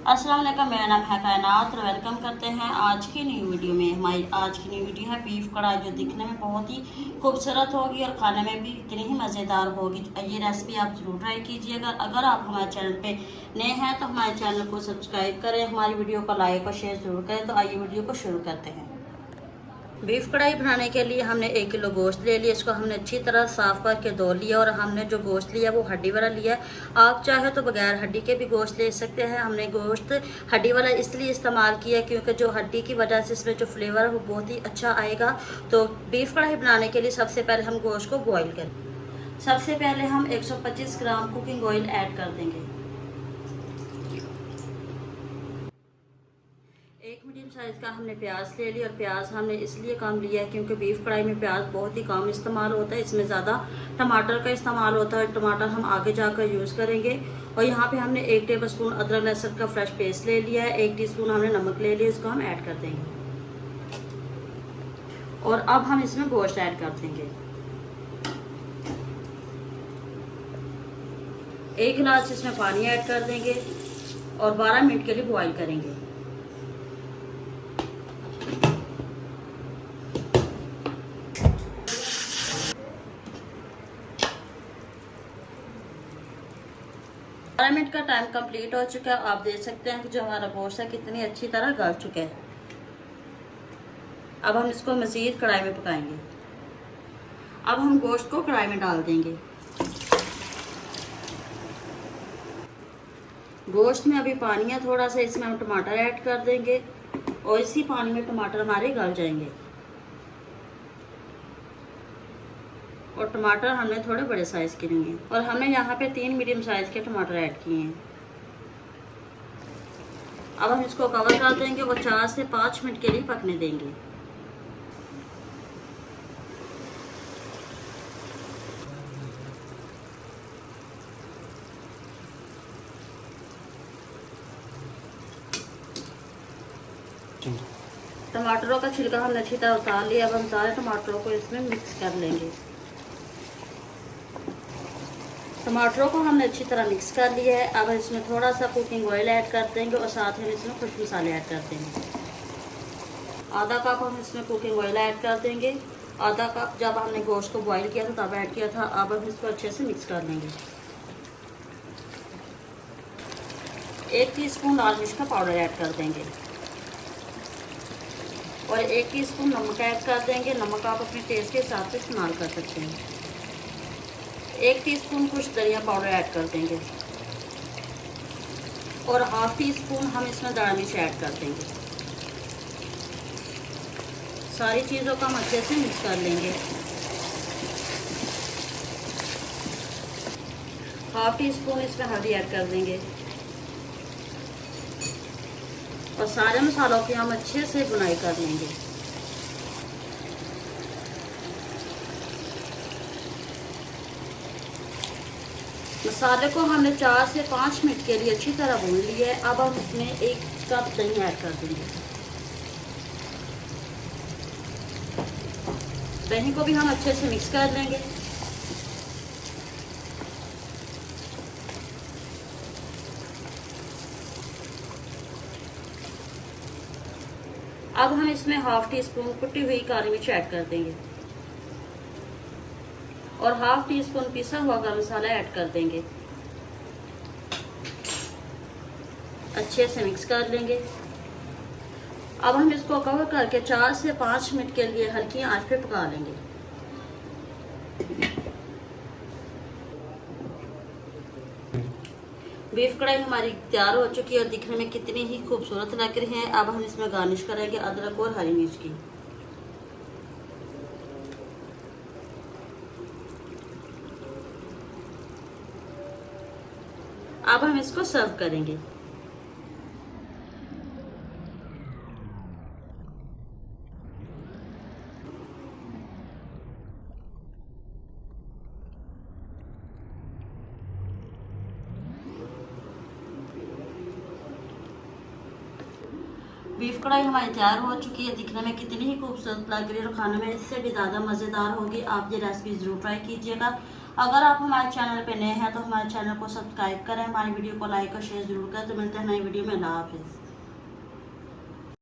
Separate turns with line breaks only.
अस्सलाम वालेकुम, मेरा नाम है कायनात और वेलकम करते हैं आज की न्यू वीडियो में। हमारी आज की न्यू वीडियो है बीफ कढ़ाई, जो दिखने में बहुत ही खूबसूरत होगी और खाने में भी इतनी ही मज़ेदार होगी। ये रेसिपी आप ज़रूर ट्राई कीजिएगा। अगर आप हमारे चैनल पे नए हैं तो हमारे चैनल को सब्सक्राइब करें, हमारी वीडियो को लाइक और शेयर ज़रूर करें। तो आइए वीडियो को शुरू करते हैं। बीफ कढ़ाई बनाने के लिए हमने 1 किलो गोश्त ले लिया। इसको हमने अच्छी तरह साफ़ करके धो लिया और हमने जो गोश्त लिया वो हड्डी वाला लिया। आप चाहे तो बगैर हड्डी के भी गोश्त ले सकते हैं। हमने गोश्त हड्डी वाला इसलिए इस्तेमाल किया क्योंकि जो हड्डी की वजह से इसमें जो फ्लेवर है वो बहुत ही अच्छा आएगा। तो बीफ कढ़ाई बनाने के लिए सबसे पहले हम गोश्त को बॉईल करें। सबसे पहले हम 125 ग्राम कुकिंग ऑयल ऐड कर देंगे। 1 मीडियम साइज़ का हमने प्याज ले लिया और प्याज हमने इसलिए कम लिया है क्योंकि बीफ कढ़ाई में प्याज बहुत ही कम इस्तेमाल होता है। इसमें ज़्यादा टमाटर का इस्तेमाल होता है। टमाटर हम आगे जाकर यूज़ करेंगे। और यहाँ पे हमने 1 टेबलस्पून अदरक लहसुन का फ्रेश पेस्ट ले लिया है। 1 टीस्पून हमने नमक ले लिया, इसको हम ऐड कर देंगे। और अब हम इसमें गोश्त ऐड कर देंगे। 1 गिलास इसमें पानी ऐड कर देंगे और 12 मिनट के लिए बॉईल करेंगे। मिनट का टाइम कंप्लीट हो चुका है। आप देख सकते हैं कि जो हमारा गोश्त है कितनी अच्छी तरह गल चुका है। अब हम इसको मज़ीद कढ़ाई में पकाएंगे। अब हम गोश्त को कढ़ाई में डाल देंगे। गोश्त में अभी पानी है थोड़ा सा, इसमें हम टमाटर ऐड कर देंगे और इसी पानी में टमाटर हमारे गल जाएंगे। और टमाटर हमने थोड़े बड़े साइज़ के लिए और हमने यहाँ पे 3 मीडियम साइज़ के टमाटर ऐड किए हैं। अब हम इसको कवर कर देंगे और 4 से 5 मिनट के लिए पकने देंगे। टमाटरों का छिलका हमने अच्छी तरह उतार लिया। अब हम सारे टमाटरों को इसमें मिक्स कर लेंगे। टमाटरों को हमने अच्छी तरह मिक्स कर लिया है। अब इसमें थोड़ा सा कुकिंग ऑयल ऐड कर देंगे और साथ ही इसमें कुछ मसाले ऐड कर देंगे। आधा कप हम इसमें कुकिंग ऑयल ऐड कर देंगे। आधा कप जब हमने गोश्त को बॉईल किया था तब ऐड किया था। अब हम इसको अच्छे से मिक्स कर लेंगे। 1 टीस्पून लाल मिर्च का पाउडर ऐड कर देंगे और 1 टीस्पून नमक ऐड कर देंगे। नमक आप अपने टेस्ट के हिसाब से इस्तेमाल कर सकते हैं। 1 टीस्पून कुछ धनिया पाउडर ऐड कर देंगे और ½ टीस्पून हम इसमें दाढ़ा मिर्च ऐड कर देंगे। सारी चीज़ों को हम अच्छे से मिक्स कर लेंगे। ½ टीस्पून इसमें हल्दी ऐड कर देंगे और सारे मसालों की हम अच्छे से भुनाई कर लेंगे। मसाले को हमने 4 से 5 मिनट के लिए अच्छी तरह भून लिया है। अब हम इसमें 1 कप दही ऐड कर देंगे। दही को भी हम अच्छे से मिक्स कर लेंगे। अब हम इसमें ½ टीस्पून कुटी हुई काली मिर्च ऐड कर देंगे और ½ टीस्पून पिसा हुआ गरम मसाला ऐड कर देंगे। अच्छे से मिक्स कर लेंगे। अब हम इसको कवर करके 4 से 5 मिनट के लिए हल्की आंच पे पका लेंगे। बीफ कढ़ाई हमारी तैयार हो चुकी है और दिखने में कितनी ही खूबसूरत लग रही है। अब हम इसमें गार्निश करेंगे अदरक और हरी मिर्च की। अब हम इसको सर्व करेंगे। बीफ कढ़ाई हमारी तैयार हो चुकी है। दिखने में कितनी ही खूबसूरत लग रही है और खाने में इससे भी ज़्यादा मज़ेदार होगी। आप ये रेसिपी ज़रूर ट्राई कीजिएगा। अगर आप हमारे चैनल पे नए हैं तो हमारे चैनल को सब्सक्राइब करें, हमारी वीडियो को लाइक और शेयर जरूर करें। तो मिलते हैं नई वीडियो में। अल्लाह हाफिज़।